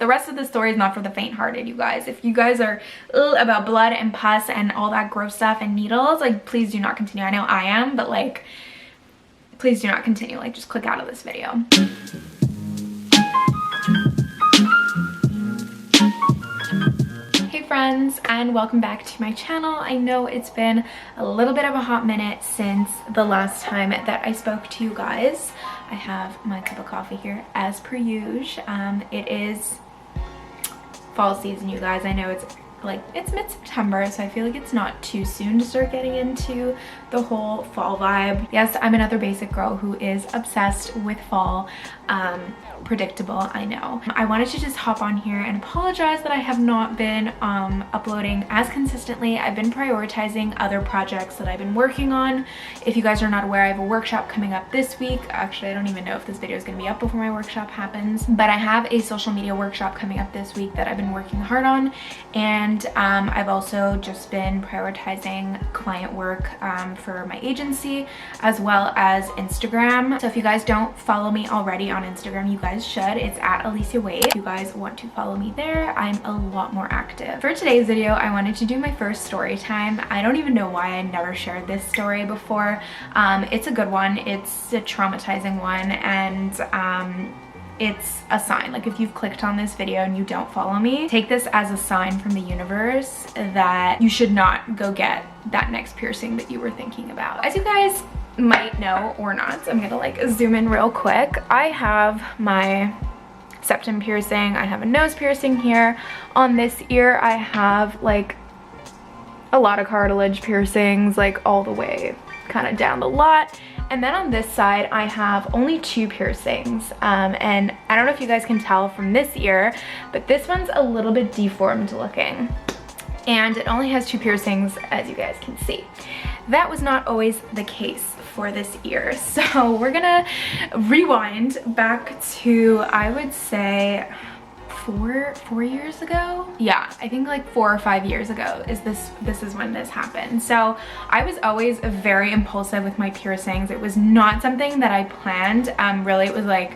The rest of the story is not for the faint-hearted, you guys. If you guys are about blood and pus and all that gross stuff and needles, like, please do not continue. I know I am, but like, please do not continue. Like, just click out of this video. Hey friends, and welcome back to my channel. I know it's been a little bit of a hot minute since the last time that I spoke to you guys. I have my cup of coffee here as per usual. It is fall season, you guys. I know it's mid-September, so I feel like it's not too soon to start getting into the whole fall vibe. Yes, I'm another basic girl who is obsessed with fall. Predictable, I know. I wanted to just hop on here and apologize that I have not been uploading as consistently. I've been prioritizing other projects that I've been working on. If you guys are not aware, I have a workshop coming up this week. Actually, I don't even know if this video is going to be up before my workshop happens, but I have a social media workshop coming up this week that I've been working hard on, and I've also just been prioritizing client work for my agency as well as Instagram. So if you guys don't follow me already on Instagram, you guys should. It's at Alicia Wade. If you guys want to follow me there, I'm a lot more active. For today's video, I wanted to do my first story time. I don't even know why I never shared this story before. It's a good one. It's a traumatizing one, and it's a sign. Like, if you've clicked on this video and you don't follow me, take this as a sign from the universe that you should not go get that next piercing that you were thinking about. As you guys might know or not, I'm gonna like zoom in real quick. I have my septum piercing. I have a nose piercing here. On this ear, I have like a lot of cartilage piercings, like all the way kind of down the lot. And then on this side, I have only 2 piercings. And I don't know if you guys can tell from this ear, but this one's a little bit deformed looking. And it only has 2 piercings, as you guys can see. That was not always the case for this ear. So we're gonna rewind back to, I would say, four years ago. Yeah, I think like 4 or 5 years ago this is when this happened. So I was always very impulsive with my piercings. It was not something that I planned. Really, it was like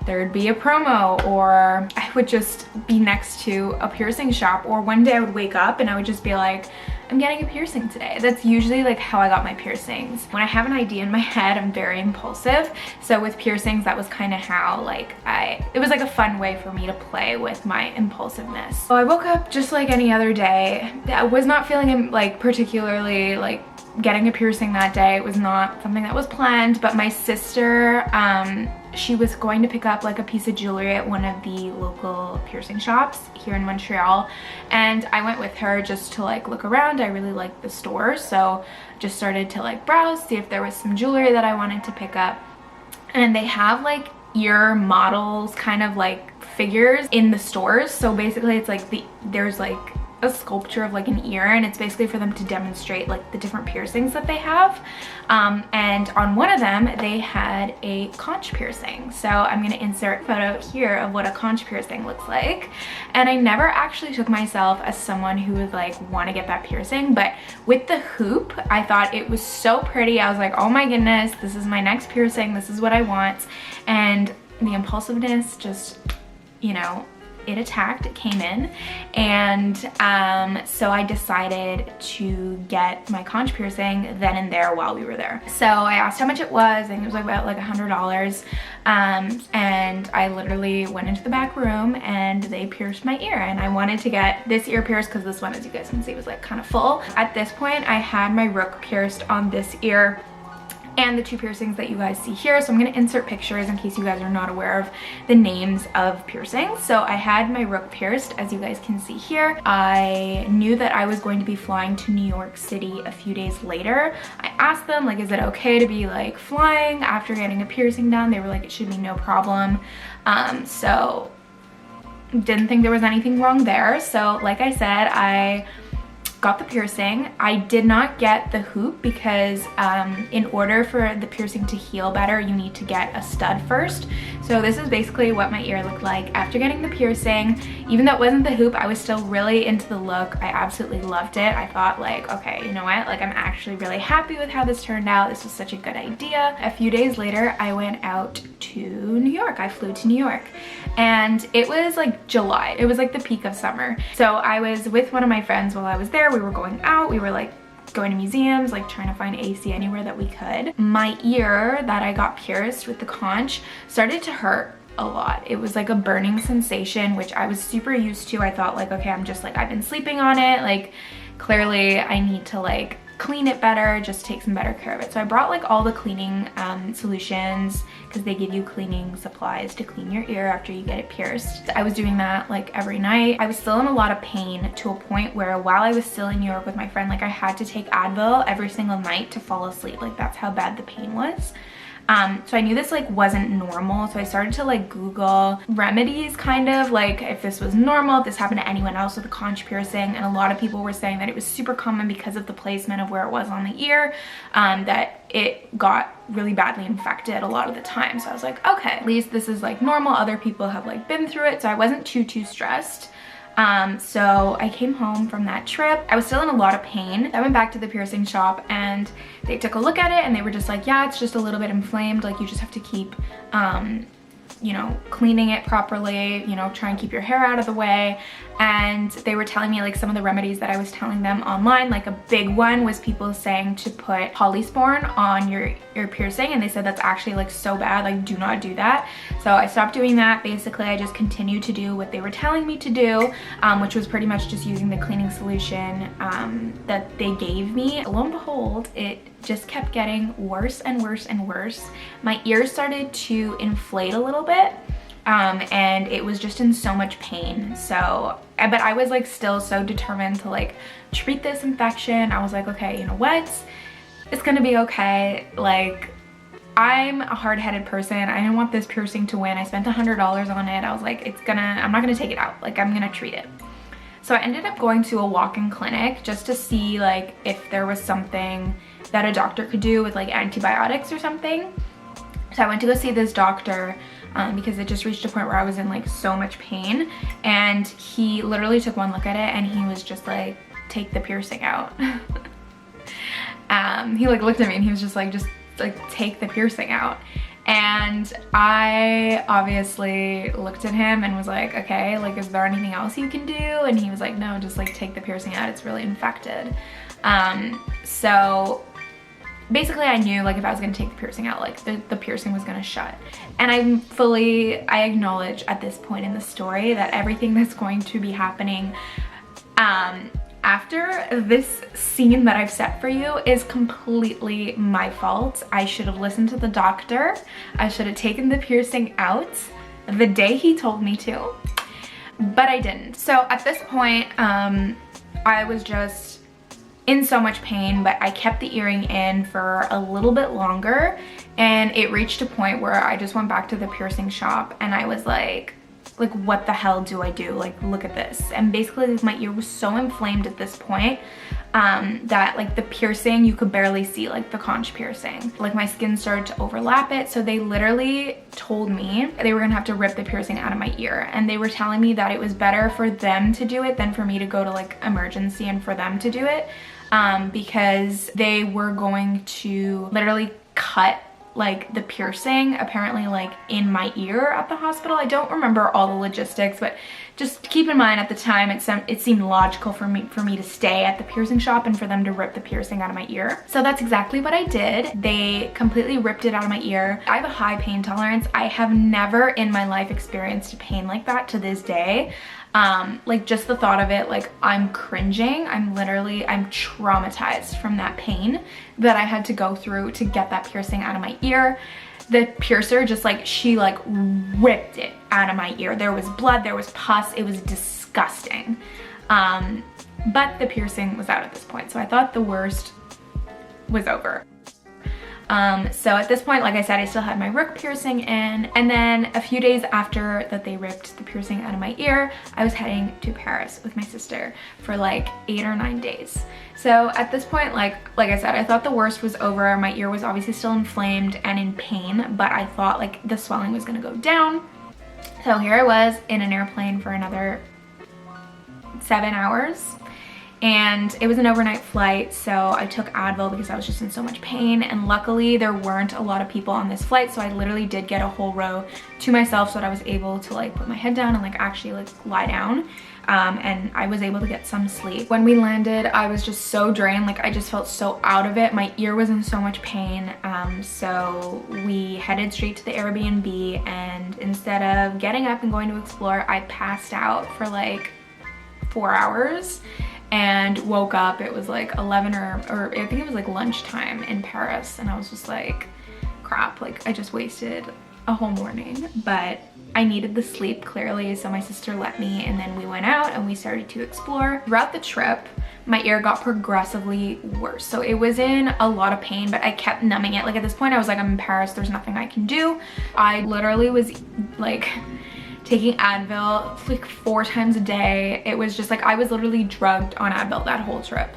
there'd be a promo, or I would just be next to a piercing shop, or one day I would wake up and I would just be like, I'm getting a piercing today. That's usually like how I got my piercings. When I have an idea in my head, I'm very impulsive. So with piercings, that was kind of how like it was like a fun way for me to play with my impulsiveness. So I woke up just like any other day. I was not feeling like particularly like getting a piercing that day. It was not something that was planned, but my sister, she was going to pick up like a piece of jewelry at one of the local piercing shops here in Montreal, and I went with her just to like look around. I really liked the store, so just started to like browse, see if there was some jewelry that I wanted to pick up. And they have like ear models, kind of like figures in the stores. So basically it's like there's like a sculpture of like an ear, and it's basically for them to demonstrate like the different piercings that they have. And on one of them they had a conch piercing. So I'm gonna insert a photo here of what a conch piercing looks like. And I never actually took myself as someone who would like want to get that piercing, but with the hoop, I thought it was so pretty. I was like, oh my goodness, this is my next piercing, this is what I want. And the impulsiveness just, you know, it attacked, it came in. And so I decided to get my conch piercing then and there while we were there. So I asked how much it was, and it was like about like $100. And I literally went into the back room and they pierced my ear, and I wanted to get this ear pierced because this one, as you guys can see, was like kind of full. At this point, I had my rook pierced on this ear and the 2 piercings that you guys see here. So I'm going to insert pictures in case you guys are not aware of the names of piercings. So I had my rook pierced, as you guys can see here. I knew that I was going to be flying to New York City a few days later. I asked them, like, is it okay to be like flying after getting a piercing done? They were like, it should be no problem. So didn't think there was anything wrong there. So like I said, I got the piercing. I did not get the hoop because in order for the piercing to heal better, you need to get a stud first. So this is basically what my ear looked like after getting the piercing. Even though it wasn't the hoop, I was still really into the look. I absolutely loved it. I thought like, okay, you know what? Like I'm actually really happy with how this turned out. This was such a good idea. A few days later, I went out to New York. I flew to New York and it was like July. It was like the peak of summer. So I was with one of my friends while I was there. We were going out. We were like going to museums, like trying to find AC anywhere that we could. My ear that I got pierced with the conch started to hurt a lot. It was like a burning sensation, which I was super used to. I thought like, okay, I'm just like, I've been sleeping on it. Like clearly I need to like clean it better, just take some better care of it. So I brought like all the cleaning solutions because they give you cleaning supplies to clean your ear after you get it pierced. I was doing that like every night. I was still in a lot of pain to a point where while I was still in New York with my friend, like I had to take Advil every single night to fall asleep. Like that's how bad the pain was. So I knew this like wasn't normal, so I started to like Google remedies, kind of like if this was normal, if this happened to anyone else with a conch piercing, and a lot of people were saying that it was super common because of the placement of where it was on the ear, that it got really badly infected a lot of the time. So I was like, okay, at least this is like normal. Other people have like been through it, so I wasn't too stressed. So I came home from that trip. I was still in a lot of pain. I went back to the piercing shop and they took a look at it and they were just like, yeah, it's just a little bit inflamed. Like you just have to keep, you know, cleaning it properly, you know, try and keep your hair out of the way. And they were telling me like some of the remedies that I was telling them online. Like a big one was people saying to put polysporin on your ear piercing, and they said that's actually like so bad, like do not do that. So I stopped doing that. Basically I just continued to do what they were telling me to do, which was pretty much just using the cleaning solution that they gave me. Lo and behold, it just kept getting worse and worse and worse. My ears started to inflate a little bit. And it was just in so much pain. So, but I was like still so determined to like treat this infection. I was like, okay, you know what? It's gonna be okay. Like, I'm a hard-headed person. I didn't want this piercing to win. I spent $100 on it. I was like, I'm not gonna take it out. Like, I'm gonna treat it. So I ended up going to a walk-in clinic just to see like if there was something that a doctor could do with like antibiotics or something. So I went to go see this doctor because it just reached a point where I was in like so much pain, and he literally took one look at it and he was just like, take the piercing out. He like looked at me and he was just like take the piercing out. And I obviously looked at him and was like, okay, like is there anything else you can do? And he was like, no, just like take the piercing out, it's really infected. So basically I knew like if I was gonna take the piercing out, like the piercing was gonna shut. And I acknowledge at this point in the story that everything that's going to be happening after this scene that I've set for you is completely my fault. I should have listened to the doctor. I should have taken the piercing out the day he told me to, but I didn't. So at this point, I was just in so much pain, but I kept the earring in for a little bit longer, and it reached a point where I just went back to the piercing shop and I was like what the hell do I do? Like, look at this. And basically my ear was so inflamed at this point that like the piercing, you could barely see like the conch piercing. Like my skin started to overlap it. So they literally told me they were gonna have to rip the piercing out of my ear. And they were telling me that it was better for them to do it than for me to go to like emergency and for them to do it, because they were going to literally cut like the piercing apparently like in my ear at the hospital. I don't remember all the logistics, but just keep in mind at the time it seemed logical for me to stay at the piercing shop and for them to rip the piercing out of my ear. So that's exactly what I did. They completely ripped it out of my ear. I have a high pain tolerance. I have never in my life experienced pain like that to this day. Like just the thought of it, like I'm cringing. I'm traumatized from that pain that I had to go through to get that piercing out of my ear. The piercer just like, she like ripped it out of my ear. There was blood, there was pus, it was disgusting. But the piercing was out at this point, so I thought the worst was over. So at this point, like I said, I still had my rook piercing in, and then a few days after that they ripped the piercing out of my ear, I was heading to Paris with my sister for like 8 or 9 days. So at this point, like I said, I thought the worst was over. My ear was obviously still inflamed and in pain, but I thought like the swelling was gonna go down. So here I was in an airplane for another 7 hours. And it was an overnight flight, so I took Advil because I was just in so much pain, and luckily there weren't a lot of people on this flight, so I literally did get a whole row to myself so that I was able to like put my head down and like actually like lie down, and I was able to get some sleep. When we landed, I was just so drained, like I just felt so out of it. My ear was in so much pain, so we headed straight to the Airbnb, and instead of getting up and going to explore, I passed out for like 4 hours. And woke up, it was like 11 or I think it was like lunchtime in Paris, and I was just like, crap, like I just wasted a whole morning. But I needed the sleep clearly, so my sister let me, and then we went out and we started to explore. Throughout the trip, my ear got progressively worse, so it was in a lot of pain, but I kept numbing it. Like at this point I was like, I'm in Paris, there's nothing I can do. I literally was like taking Advil like 4 times a day. It was just like I was literally drugged on Advil that whole trip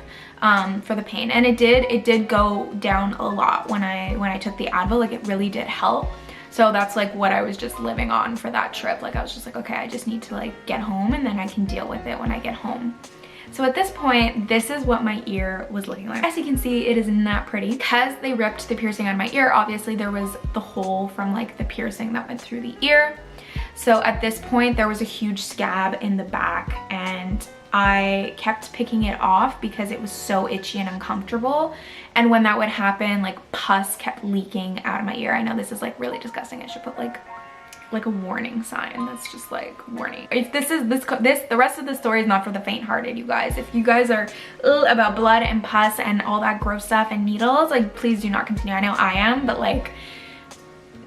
for the pain, and it did go down a lot when I took the Advil. Like it really did help. So that's like what I was just living on for that trip. Like I was just like, okay, I just need to like get home, and then I can deal with it when I get home. So at this point, this is what my ear was looking like. As you can see, it is not pretty. Because they ripped the piercing out of my ear, obviously there was the hole from like the piercing that went through the ear. So at this point, there was a huge scab in the back, and I kept picking it off because it was so itchy and uncomfortable. And when that would happen, like pus kept leaking out of my ear. I know this is like really disgusting. I should put like a warning sign that's just like warning. If the rest of the story is not for the faint-hearted, you guys. If you guys are about blood and pus and all that gross stuff and needles, like please do not continue. I know I am, but like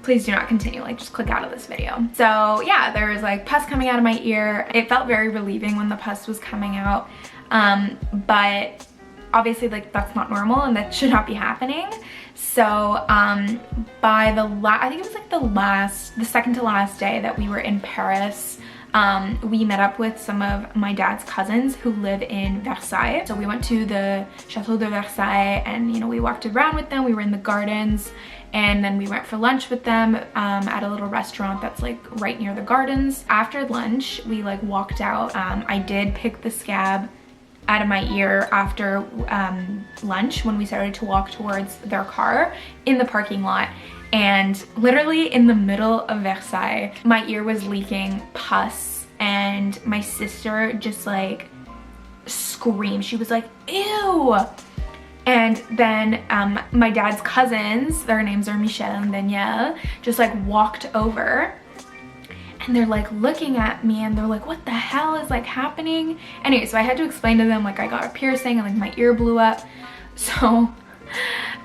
please do not continue. Like just click out of this video. So yeah, there was like pus coming out of my ear. It felt very relieving when the pus was coming out, but obviously like that's not normal and that should not be happening. So by I think it was like the second to last day that we were in Paris, we met up with some of my dad's cousins who live in Versailles. So we went to the Chateau de Versailles, and you know, we walked around with them. We were in the gardens, and then we went for lunch with them at a little restaurant that's like right near the gardens. After lunch, we like walked out. I did pick the scab out of my ear after lunch when we started to walk towards their car in the parking lot. And literally in the middle of Versailles, my ear was leaking pus, and my sister just like screamed. She was like, ew. And then my dad's cousins, their names are Michelle and Danielle, just like walked over, and they're like looking at me, and they're like, what the hell is like happening? Anyway, so I had to explain to them like I got a piercing and like my ear blew up. So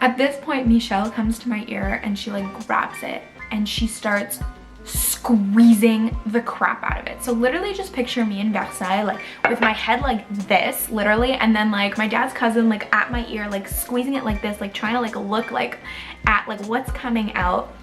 at this point, Michelle comes to my ear and she like grabs it and she starts squeezing the crap out of it. So literally just picture me in Versailles, like with my head like this, literally, and then like my dad's cousin like at my ear, like squeezing it like this, like trying to like look like at like what's coming out.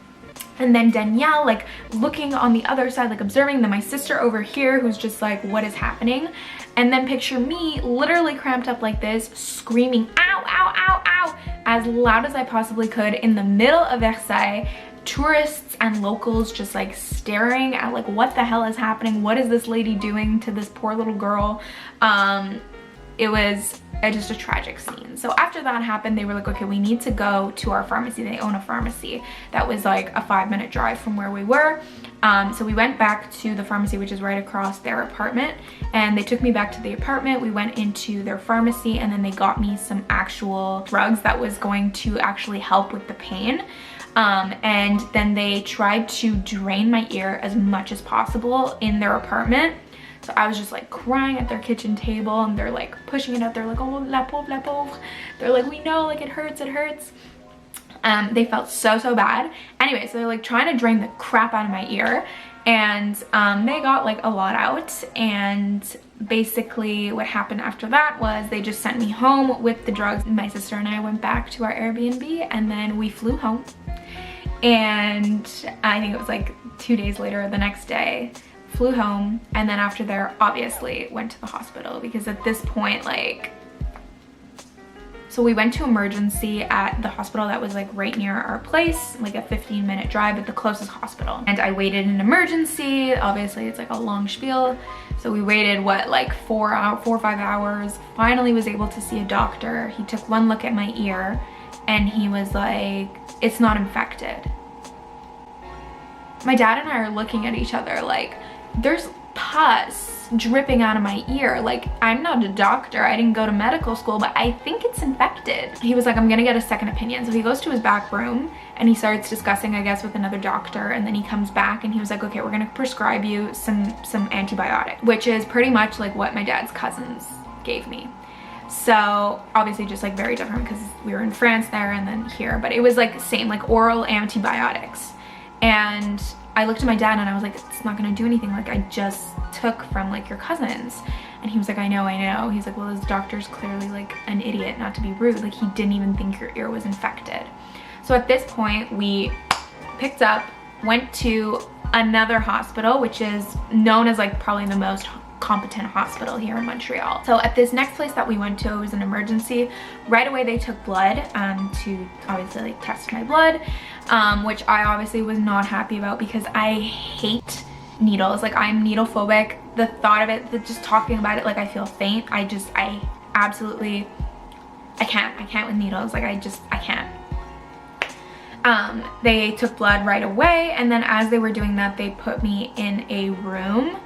And then Danielle like looking on the other side, like observing. Then my sister over here who's just like, what is happening? And then picture me literally cramped up like this, screaming ow, ow, ow, ow, as loud as I possibly could in the middle of Versailles. Tourists and locals just like staring at like, what the hell is happening? What is this lady doing to this poor little girl? It was just a tragic scene. So after that happened, they were like, okay, we need to go to our pharmacy. They own a pharmacy that was like a 5-minute drive from where we were. So we went back to the pharmacy, which is right across their apartment, and they took me back to the apartment. We went into their pharmacy, and then they got me some actual drugs that was going to actually help with the pain. And then they tried to drain my ear as much as possible in their apartment. So I was just like crying at their kitchen table, and they're like pushing it out. They're like, oh, la pauvre, la pauvre. They're like, we know, like it hurts, it hurts. They felt so bad. Anyway, so they're like trying to drain the crap out of my ear. And they got like a lot out, and basically what happened after that was they just sent me home with the drugs. My sister and I went back to our Airbnb, and then we flew home. And I think it was like 2 days later or the next day, flew home, and then after there obviously went to the hospital, because at this point, like, so we went to emergency at the hospital that was like right near our place, like a 15-minute drive at the closest hospital. And I waited in emergency. Obviously it's like a long spiel. So we waited, what, like 4 or 5 hours. Finally was able to see a doctor. He took one look at my ear and he was like, it's not infected. My dad and I are looking at each other like, there's pus dripping out of my ear. Like, I'm not a doctor, I didn't go to medical school, but I think it's infected. He was like, I'm gonna get a second opinion. So he goes to his back room and he starts discussing, I guess, with another doctor, and then he comes back and he was like, okay, we're gonna prescribe you some antibiotic, which is pretty much like what my dad's cousins gave me. So obviously just like very different because we were in France there and then here, but it was like same, like oral antibiotics. And I looked at my dad and I was like, it's not gonna do anything. Like, I just took from like your cousins. And he was like, I know. He's like, well, this doctor's clearly like an idiot, not to be rude. Like, he didn't even think your ear was infected. So at this point, we picked up, went to another hospital, which is known as like probably the most competent hospital here in Montreal. So at this next place that we went to, it was an emergency. Right away they took blood to obviously like test my blood, which I obviously was not happy about because I hate needles. Like, I'm needle phobic. The thought of it, just talking about it, like, I feel faint. I absolutely, I can't with needles. Like, I can't. They took blood right away, and then as they were doing that, they put me in a room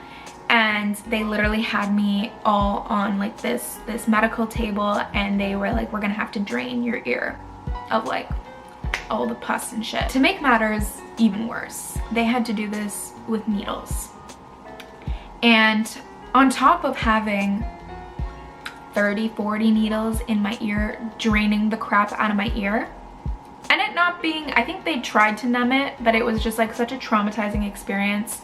and they literally had me all on like this medical table, and they were like, we're gonna have to drain your ear of like all the pus and shit. To make matters even worse, they had to do this with needles. And on top of having 30-40 needles in my ear, draining the crap out of my ear, and it not being, I think they tried to numb it, but it was just like such a traumatizing experience.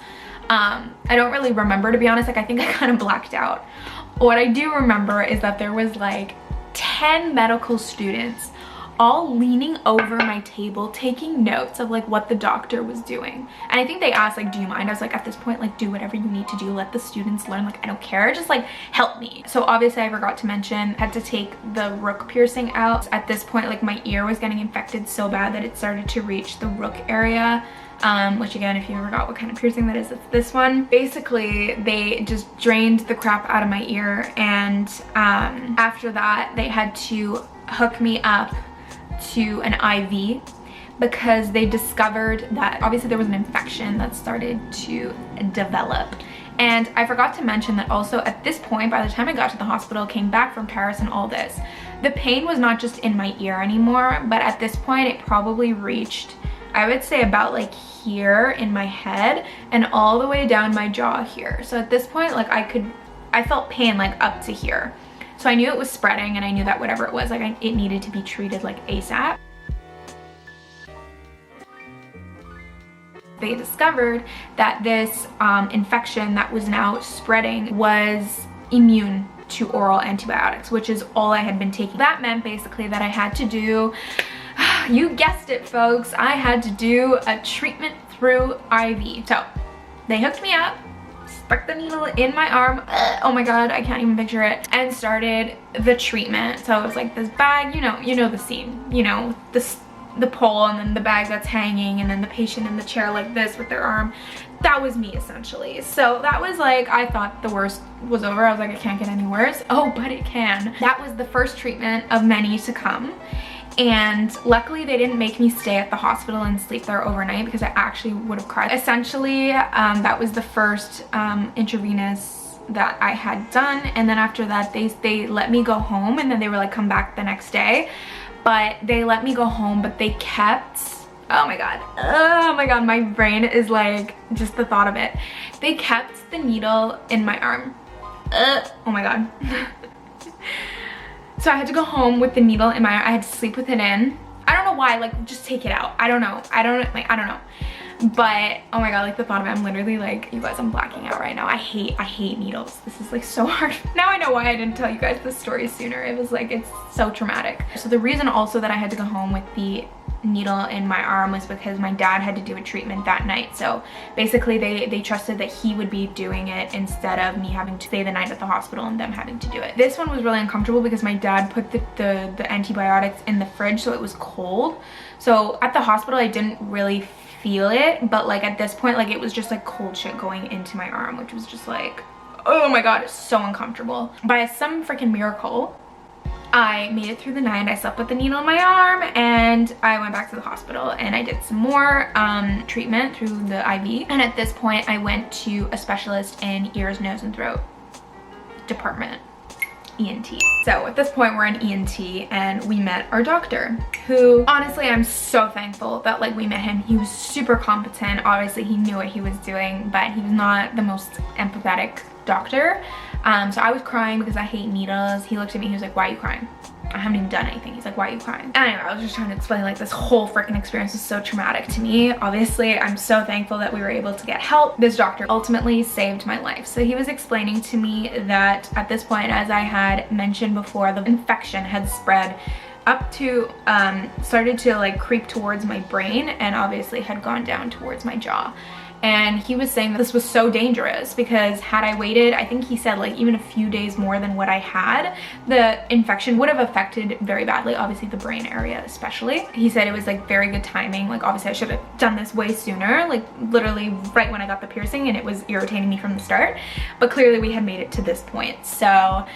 I don't really remember, to be honest. Like, I think I kind of blacked out. What I do remember is that there was like 10 medical students all leaning over my table taking notes of like what the doctor was doing. And I think they asked like, do you mind? I was like, at this point, like, do whatever you need to do, let the students learn, like, I don't care, just like help me. So obviously I forgot to mention, had to take the rook piercing out. At this point, like, my ear was getting infected so bad that it started to reach the rook area, which again, if you forgot what kind of piercing that is, it's this one. Basically they just drained the crap out of my ear, and after that they had to hook me up to an IV because they discovered that obviously there was an infection that started to develop. And I forgot to mention that also at this point, by the time I got to the hospital, came back from Paris and all this, the pain was not just in my ear anymore, but at this point it probably reached, I would say, about like here in my head and all the way down my jaw here. So at this point, like, I felt pain like up to here. So I knew it was spreading, and I knew that whatever it was, like, it needed to be treated like ASAP. They discovered that this infection that was now spreading was immune to oral antibiotics, which is all I had been taking. That meant basically that I had to do, you guessed it folks, I had to do a treatment through IV. So they hooked me up, stuck the needle in my arm, oh my god, I can't even picture it, and started the treatment. So it was like this bag, you know the scene, you know, the pole, and then the bag that's hanging, and then the patient in the chair like this with their arm. That was me essentially. So that was like, I thought the worst was over. I was like, it can't get any worse. Oh, but it can. That was the first treatment of many to come. And luckily they didn't make me stay at the hospital and sleep there overnight, because I actually would have cried. Essentially, that was the first intravenous that I had done, and then after that they let me go home, and then they were like, come back the next day. But they let me go home, but they kept, oh my god, my brain is like, just the thought of it. They kept the needle in my arm. Oh my god. So I had to go home with the needle in my arm. I had to sleep with it in. I don't know why, like, just take it out. I don't know. But oh my god, like the thought of it, I'm literally like, you guys, I'm blacking out right now. I hate needles. This is like so hard. Now I know why I didn't tell you guys this story sooner. It was like, it's so traumatic. So the reason also that I had to go home with the needle in my arm was because my dad had to do a treatment that night. So basically they trusted that he would be doing it instead of me having to stay the night at the hospital and them having to do it. This one was really uncomfortable because my dad put the antibiotics in the fridge, so it was cold. So at the hospital I didn't really feel it, but like at this point, like it was just like cold shit going into my arm, which was just like, oh my god, it's so uncomfortable. By some freaking miracle, I made it through the night. I slept with the needle in my arm and I went back to the hospital and I did some more treatment through the IV. And at this point I went to a specialist in ears, nose and throat department, ENT. So at this point we're in ENT and we met our doctor, who honestly I'm so thankful that like we met him. He was super competent. Obviously he knew what he was doing, but he was not the most empathetic doctor. So I was crying because I hate needles. He looked at me, he was like, why are you crying? I haven't even done anything. He's like, why are you crying? Anyway, I was just trying to explain like this whole freaking experience was so traumatic to me. Obviously, I'm so thankful that we were able to get help. This doctor ultimately saved my life. So he was explaining to me that at this point, as I had mentioned before, the infection had spread up to, started to like creep towards my brain and obviously had gone down towards my jaw. And he was saying that this was so dangerous because had I waited, I think he said like even a few days more than what I had, the infection would have affected very badly, obviously the brain area especially. He said it was like very good timing. Like obviously I should have done this way sooner, like literally right when I got the piercing, and it was irritating me from the start. But clearly we had made it to this point. So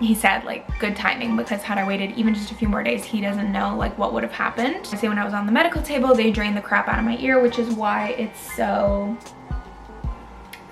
he said like good timing, because had I waited even just a few more days, he doesn't know like what would have happened. I say when I was on the medical table, they drained the crap out of my ear, which is why it's so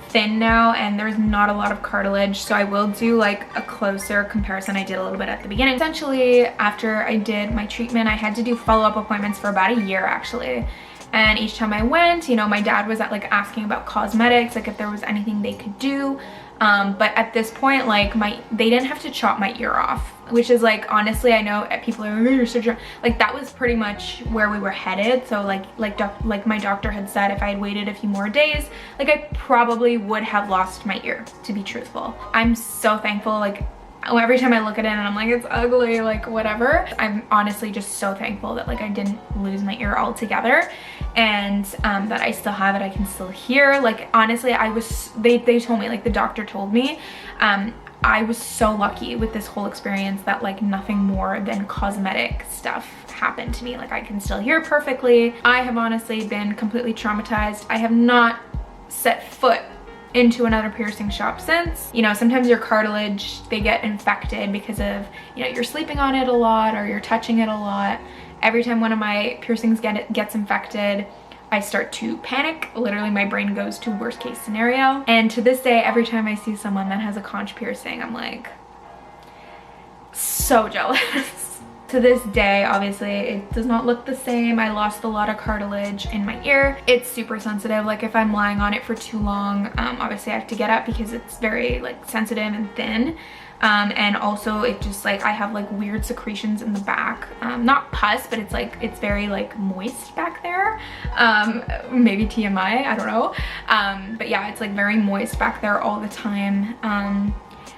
thin now and there's not a lot of cartilage. So I will do like a closer comparison. I did a little bit at the beginning. Essentially, after I did my treatment, I had to do follow-up appointments for about a year actually. And each time I went, you know, my dad was like asking about cosmetics, like if there was anything they could do. But at this point, like they didn't have to chop my ear off, which is like, honestly, I know people are like, oh, you're so drunk. Like that was pretty much where we were headed. So like my doctor had said, if I had waited a few more days, like I probably would have lost my ear, to be truthful. I'm so thankful. Like every time I look at it and I'm like, it's ugly, like whatever. I'm honestly just so thankful that like I didn't lose my ear altogether, and that I still have it, I can still hear. Like honestly, they told me, like the doctor told me, I was so lucky with this whole experience that like nothing more than cosmetic stuff happened to me. Like I can still hear perfectly. I have honestly been completely traumatized. I have not set foot into another piercing shop since. You know, sometimes your cartilage, they get infected because of, you know, you're sleeping on it a lot or you're touching it a lot. Every time one of my piercings gets infected, I start to panic. Literally my brain goes to worst case scenario. And to this day, every time I see someone that has a conch piercing, I'm like so jealous. To this day, obviously, it does not look the same. I lost a lot of cartilage in my ear. It's super sensitive. Like if I'm lying on it for too long, obviously I have to get up because it's very like sensitive and thin. And also it just like, I have like weird secretions in the back. Not pus, but it's like, it's very like moist back there. Maybe TMI, I don't know. But yeah, it's like very moist back there all the time.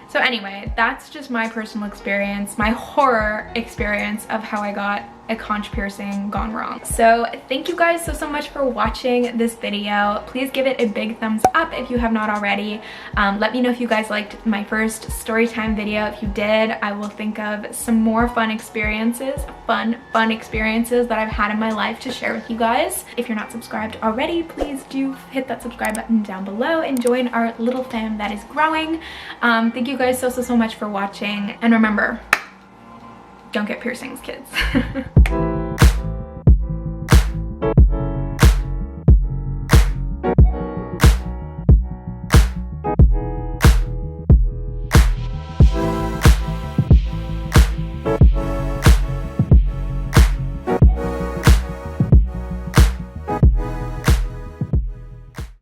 So anyway, that's just my personal experience, my horror experience of how I got a conch piercing gone wrong. So thank you guys so much for watching this video. Please give it a big thumbs up if you have not already. Let me know if you guys liked my first story time video. If you did, I will think of some more fun experiences that I've had in my life to share with you guys. If you're not subscribed already, please do hit that subscribe button down below and join our little fam that is growing. Thank you guys so much for watching, and remember, don't get piercings, kids.